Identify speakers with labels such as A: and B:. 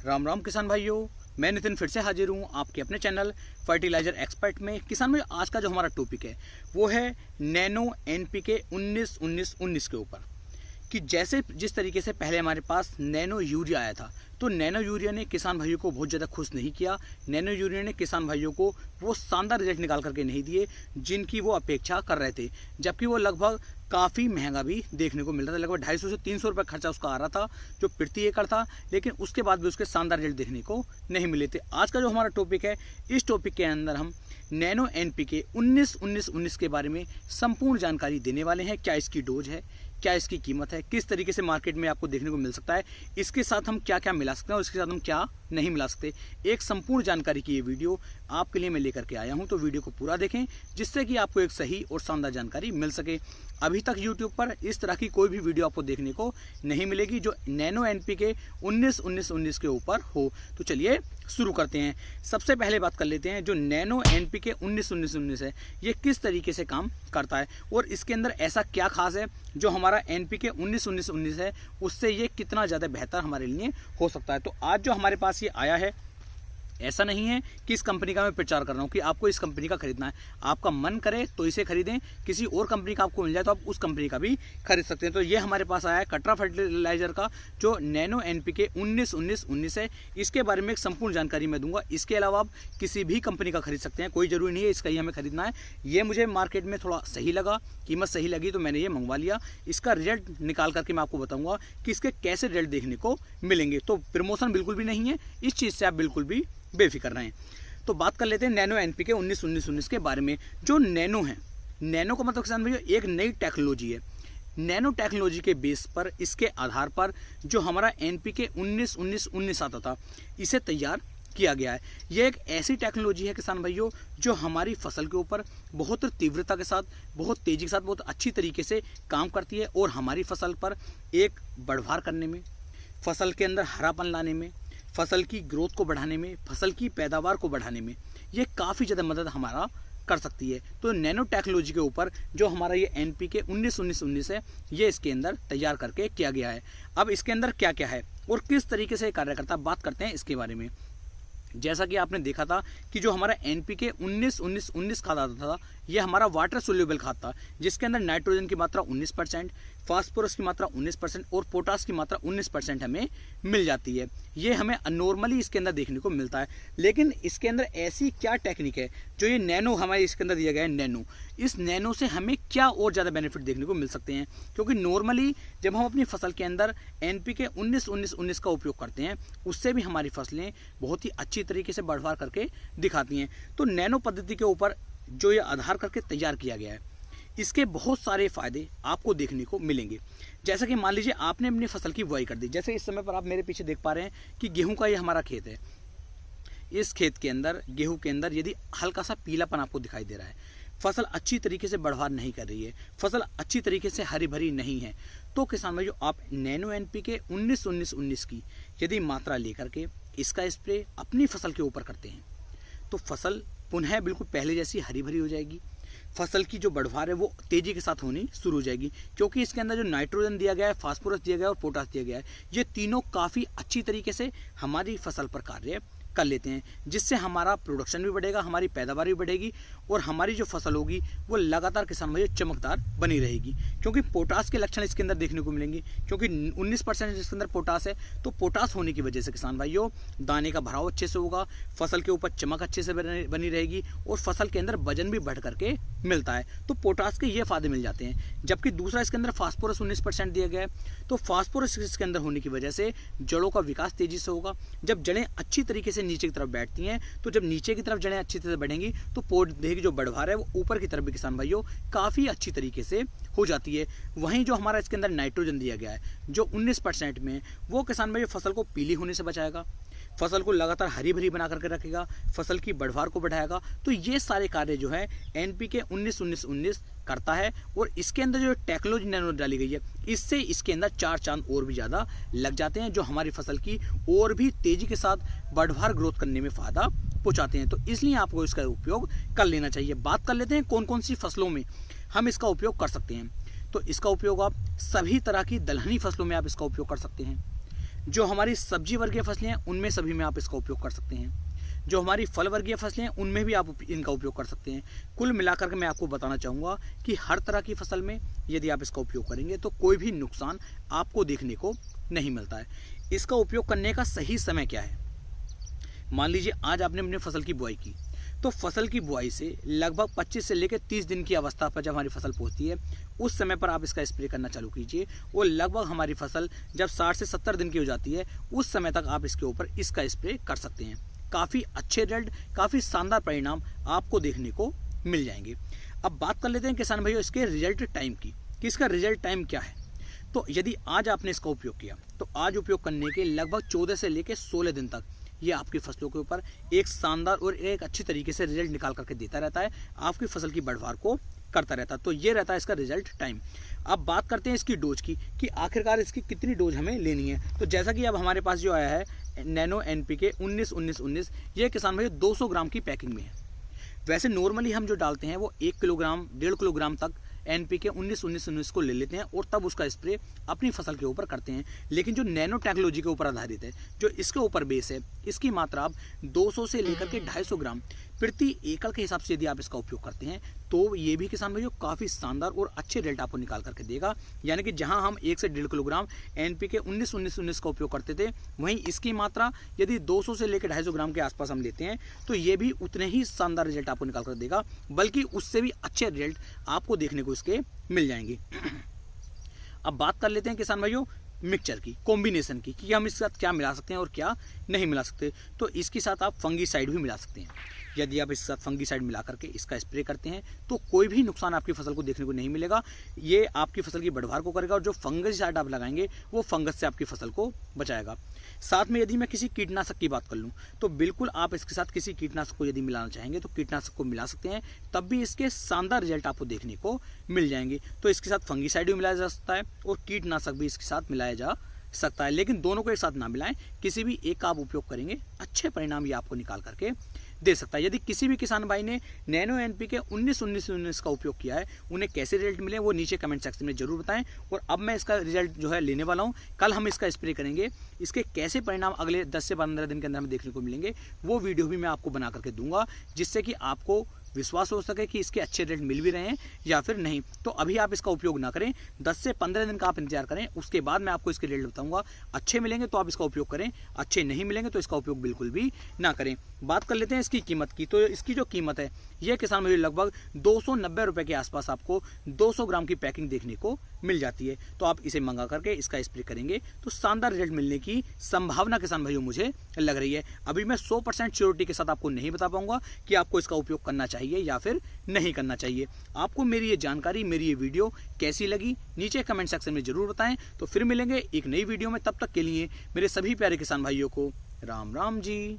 A: राम राम किसान भाइयों, मैं नितिन फिर से हाजिर हूँ आपके अपने चैनल फर्टिलाइजर एक्सपर्ट में। किसान भाइयों, आज का जो हमारा टॉपिक है वो है नैनो एनपीके 19-19-19 के ऊपर। कि जैसे जिस तरीके से पहले हमारे पास नैनो यूरिया आया था, तो नैनो यूरिया ने किसान भाइयों को बहुत ज़्यादा खुश नहीं किया। नैनो यूरिया ने किसान भाइयों को वो शानदार रिजल्ट निकाल करके नहीं दिए जिनकी वो अपेक्षा कर रहे थे, जबकि वो लगभग काफ़ी महंगा भी देखने को मिल रहा था। लगभग 250 से 300 रुपये खर्चा उसका आ रहा था जो प्रति एकड़ था, लेकिन उसके बाद भी उसके शानदार रिजल्ट देखने को नहीं मिले थे। आज का जो हमारा टॉपिक है, इस टॉपिक के अंदर हम नैनो एनपीके 19-19-19 के बारे में संपूर्ण जानकारी देने वाले हैं। क्या इसकी डोज है, क्या इसकी कीमत है, किस तरीके से मार्केट में आपको देखने को मिल सकता है, इसके साथ हम क्या क्या मिला सकते हैं और इसके साथ हम क्या नहीं मिला सकते, एक संपूर्ण जानकारी की ये वीडियो आपके लिए मैं लेकर के आया हूं। तो वीडियो को पूरा देखें जिससे कि आपको एक सही और शानदार जानकारी मिल सके। अभी तक YouTube पर इस तरह की कोई भी वीडियो आपको देखने को नहीं मिलेगी जो नैनो एनपीके 19-19-19 के ऊपर हो। तो चलिए शुरू करते हैं। सबसे पहले बात कर लेते हैं जो नैनो एनपीके 19-19-19 है, ये किस तरीके से काम करता है और इसके अंदर ऐसा क्या खास है जो हमारा एनपीके 19-19-19 है उससे ये कितना ज़्यादा बेहतर हमारे लिए हो सकता है। तो आज जो हमारे पास ये आया है, ऐसा नहीं है कि इस कंपनी का मैं प्रचार कर रहा हूँ कि आपको इस कंपनी का खरीदना है। आपका मन करे तो इसे खरीदें, किसी और कंपनी का आपको मिल जाए तो आप उस कंपनी का भी खरीद सकते हैं। तो ये हमारे पास आया है कटरा फर्टिलाइजर का जो नैनो एनपीके 19-19-19 है। इसके बारे में एक संपूर्ण जानकारी मैं दूंगा। इसके अलावा आप किसी भी कंपनी का खरीद सकते हैं, कोई जरूरी नहीं है इसका ही हमें खरीदना है। ये मुझे मार्केट में थोड़ा सही लगा, कीमत सही लगी तो मैंने ये मंगवा लिया। इसका रिजल्ट निकाल करके मैं आपको बताऊंगा कि इसके कैसे रिजल्ट देखने को मिलेंगे। तो प्रमोशन बिल्कुल भी नहीं है, इस चीज़ से आप बिल्कुल भी बेफिक्र रहें। तो बात कर लेते हैं नैनो एनपीके 19-19-19 के बारे में। जो नैनो है, नैनो का मतलब किसान भैया एक नई टेक्नोलॉजी है। नैनो टेक्नोलॉजी के बेस पर, इसके आधार पर जो हमारा एनपीके 19-19-19 आता था, इसे तैयार किया गया है। यह एक ऐसी टेक्नोलॉजी है किसान भाइयों जो हमारी फसल के ऊपर बहुत तीव्रता के साथ, बहुत तेजी के साथ, बहुत अच्छी तरीके से काम करती है और हमारी फसल पर एक बढ़वार करने में, फसल के अंदर हरापन लाने में, फसल की ग्रोथ को बढ़ाने में, फसल की पैदावार को बढ़ाने में ये काफ़ी ज़्यादा मदद हमारा कर सकती है। तो नैनो टेक्नोलॉजी के ऊपर जो हमारा ये एनपीके 19-19-19 है, ये इसके अंदर तैयार करके किया गया है। अब इसके अंदर क्या क्या है और किस तरीके से कार्य करता है, बात करते हैं इसके बारे में। जैसा कि आपने देखा था कि जो हमारा एनपीके 19-19-19 खाद आता था, ये हमारा वाटर सोल्यूबल खाद था जिसके अंदर नाइट्रोजन की मात्रा 19%, फास्फोरस की मात्रा 19% और पोटास की मात्रा 19% हमें मिल जाती है। ये हमें नॉर्मली इसके अंदर देखने को मिलता है। लेकिन इसके अंदर ऐसी क्या टेक्निक है जो ये नैनो हमारे इसके अंदर दिया गया है, नैनो, इस नैनो से हमें क्या और ज़्यादा बेनिफिट देखने को मिल सकते हैं। क्योंकि नॉर्मली जब हम अपनी फसल के अंदर एनपीके 19-19-19 का उपयोग करते हैं, उससे भी हमारी फसलें बहुत ही अच्छी तरीके से बढ़वार करके दिखाती हैं। तो नैनो पद्धति के ऊपर जो ये आधार करके तैयार किया गया है, इसके बहुत सारे फायदे आपको देखने को मिलेंगे। जैसा कि मान लीजिए आपने अपनी फसल की बुआई कर दी, जैसे इस समय पर आप मेरे पीछे देख पा रहे हैं कि गेहूं का ये हमारा खेत है। इस खेत के अंदर, गेहूं के अंदर यदि हल्का सा पीलापन आपको दिखाई दे रहा है, फसल अच्छी तरीके से बढ़वार नहीं कर रही है, फसल अच्छी तरीके से हरी भरी नहीं है, तो किसान भाइयों आप नैनो एनपीके 19-19-19 की यदि मात्रा लेकर के इसका स्प्रे अपनी फसल के ऊपर करते हैं तो फसल पुनः बिल्कुल पहले जैसी हरी भरी हो जाएगी। फसल की जो बढ़वार है वो तेजी के साथ होनी शुरू हो जाएगी, क्योंकि इसके अंदर जो नाइट्रोजन दिया गया है, फास्फोरस दिया गया है और पोटास दिया गया है, ये तीनों काफ़ी अच्छी तरीके से हमारी फसल पर कार्य कर लेते हैं, जिससे हमारा प्रोडक्शन भी बढ़ेगा, हमारी पैदावार भी बढ़ेगी और हमारी जो फसल होगी वो लगातार किसान भाई चमकदार बनी रहेगी। क्योंकि पोटास के लक्षण इसके अंदर देखने को मिलेंगे, क्योंकि 19% इसके अंदर पोटास है। तो पोटास होने की वजह से किसान भाइयों दाने का भराव अच्छे से होगा, फसल के ऊपर चमक अच्छे से बनी रहेगी और फसल के अंदर वजन भी बढ़ करके मिलता है। तो पोटास के ये फायदे मिल जाते हैं। जबकि दूसरा इसके अंदर फास्फोरस 19% दिया गया है, तो फास्फोरस इसके अंदर होने की वजह से जड़ों का विकास तेजी से होगा। जब जड़ें अच्छी तरीके से नीचे की तरफ बैठती हैं, तो जब नीचे की तरफ जड़ें अच्छी तरह से बढ़ेंगी तो पौधे की जो बढ़वार है वो ऊपर की तरफ भी किसान भाइयों काफ़ी अच्छी तरीके से हो जाती है। वहीं जो हमारा इसके अंदर नाइट्रोजन दिया गया है जो 19% में, वो किसान भाइयों फसल को पीली होने से बचाएगा, फसल को लगातार हरी भरी बना करके रखेगा, फसल की बढ़वार को बढ़ाएगा। तो ये सारे कार्य जो है एनपीके 19-19-19 करता है और इसके अंदर जो टेक्नोलॉजी नैनो डाली गई है, इससे इसके अंदर 4 चांद और भी ज़्यादा लग जाते हैं, जो हमारी फसल की और भी तेज़ी के साथ बढ़वार ग्रोथ करने में फ़ायदा पहुँचाते हैं। तो इसलिए आपको इसका उपयोग कर लेना चाहिए। बात कर लेते हैं कौन कौन सी फसलों में हम इसका उपयोग कर सकते हैं। तो इसका उपयोग आप सभी तरह की दलहनी फसलों में आप इसका उपयोग कर सकते हैं। जो हमारी सब्जी वर्गीय फसलें हैं उनमें सभी में आप इसका उपयोग कर सकते हैं। जो हमारी फल वर्गीय फसलें हैं उनमें भी आप इनका उपयोग कर सकते हैं। कुल मिलाकर के मैं आपको बताना चाहूँगा कि हर तरह की फसल में यदि आप इसका उपयोग करेंगे तो कोई भी नुकसान आपको देखने को नहीं मिलता है। इसका उपयोग करने का सही समय क्या है? मान लीजिए आज आपने अपनी फसल की बुआई की, तो फसल की बुआई से लगभग 25 से लेकर 30 दिन की अवस्था पर जब हमारी फसल पहुंचती है उस समय पर आप इसका स्प्रे करना चालू कीजिए और लगभग हमारी फसल जब 60 से 70 दिन की हो जाती है उस समय तक आप इसके ऊपर इसका स्प्रे कर सकते हैं। काफ़ी अच्छे रिजल्ट, काफ़ी शानदार परिणाम आपको देखने को मिल जाएंगे। अब बात कर लेते हैं किसान भाइयों इसके रिजल्ट टाइम की कि इसका रिजल्ट टाइम क्या है। तो यदि आज आपने इसका उपयोग किया तो आज उपयोग करने के लगभग 14 से लेकर 16 दिन तक ये आपकी फसलों के ऊपर एक शानदार और एक अच्छी तरीके से रिजल्ट निकाल करके देता रहता है, आपकी फसल की बढ़वार को करता रहता है। तो ये रहता है इसका रिजल्ट टाइम। अब बात करते हैं इसकी डोज की कि आखिरकार इसकी कितनी डोज हमें लेनी है। तो जैसा कि अब हमारे पास जो आया है नैनो NPK 19-19-19, ये किसान भाई 200 ग्राम की पैकिंग में है। वैसे नॉर्मली हम जो डालते हैं वो 1 किलोग्राम 1.5 किलोग्राम तक NPK 19-19-19 को ले लेते हैं और तब उसका स्प्रे अपनी फसल के ऊपर करते हैं। लेकिन जो नैनो टेक्नोलॉजी के ऊपर आधारित है, जो इसके ऊपर बेस है, इसकी मात्रा आप 200 से लेकर के 250 ग्राम प्रति एकड़ के हिसाब से यदि आप इसका उपयोग करते हैं तो ये भी किसान भाइयों काफ़ी शानदार और अच्छे रिजल्ट आपको निकाल करके देगा। यानी कि जहां हम 1 से 1.5 किलोग्राम NPK 19-19-19 का उपयोग करते थे, वहीं इसकी मात्रा यदि 200 से लेकर 250 ग्राम के आसपास हम लेते हैं तो ये भी उतने ही शानदार रिजल्ट आपको निकाल कर देगा, बल्कि उससे भी अच्छे रिजल्ट आपको देखने को इसके मिल जाएंगे। अब बात कर लेते हैं किसान भाइयों मिक्सचर की, कॉम्बिनेशन की, कि हम इसके साथ क्या मिला सकते हैं और क्या नहीं मिला सकते। तो इसके साथ आप फंगीसाइड भी मिला सकते हैं। यदि आप इसके साथ फंगीसाइड मिला करके इसका स्प्रे करते हैं तो कोई भी नुकसान आपकी फसल को देखने को नहीं मिलेगा। ये आपकी फसल की बढ़वार को करेगा और जो फंगीसाइड आप लगाएंगे वो फंगस से आपकी फसल को बचाएगा। साथ में यदि मैं किसी कीटनाशक की बात कर लूँ तो बिल्कुल आप इसके साथ किसी कीटनाशक को यदि मिलाना चाहेंगे तो कीटनाशक को मिला सकते हैं, तब भी इसके शानदार रिजल्ट आपको देखने को मिल जाएंगे। तो इसके साथ फंगीसाइड भी मिलाया जा सकता है और कीटनाशक भी इसके साथ मिलाया जा सकता है, लेकिन दोनों को एक साथ ना मिलाएं। किसी भी एक का आप उपयोग करेंगे अच्छे परिणाम ये आपको निकाल करके दे सकता है। यदि किसी भी किसान भाई ने नैनो NPK 19-19-19 का उपयोग किया है, उन्हें कैसे रिजल्ट मिले वो नीचे कमेंट सेक्शन में जरूर बताएं। और अब मैं इसका रिजल्ट जो है लेने वाला हूं, कल हम इसका स्प्रे करेंगे, इसके कैसे परिणाम अगले 10 से 15 दिन के अंदर हमें देखने को मिलेंगे वो वीडियो भी मैं आपको बना करके दूंगा, जिससे कि आपको विश्वास हो सके कि इसके अच्छे रिजल्ट मिल भी रहे हैं या फिर नहीं। तो अभी आप इसका उपयोग ना करें, 10 से 15 दिन का आप इंतजार करें, उसके बाद मैं आपको इसके रिजल्ट बताऊंगा। अच्छे मिलेंगे तो आप इसका उपयोग करें, अच्छे नहीं मिलेंगे तो इसका उपयोग बिल्कुल भी ना करें। बात कर लेते हैं इसकी कीमत की। तो इसकी जो कीमत है यह किसान भाई लगभग 290 रुपये के आसपास आपको 200 ग्राम की पैकिंग देखने को मिल जाती है। तो आप इसे मंगा करके इसका स्प्रे करेंगे तो शानदार रिजल्ट मिलने की संभावना किसान भाइयों मुझे लग रही है। अभी मैं 100% श्योरिटी के साथ आपको नहीं बता पाऊंगा कि आपको इसका उपयोग करना चाहिए या फिर नहीं करना चाहिए। आपको मेरी ये जानकारी, मेरी ये वीडियो कैसी लगी नीचे कमेंट सेक्शन में जरूर बताएं। तो फिर मिलेंगे एक नई वीडियो में, तब तक के लिए मेरे सभी प्यारे किसान भाइयों को राम राम जी।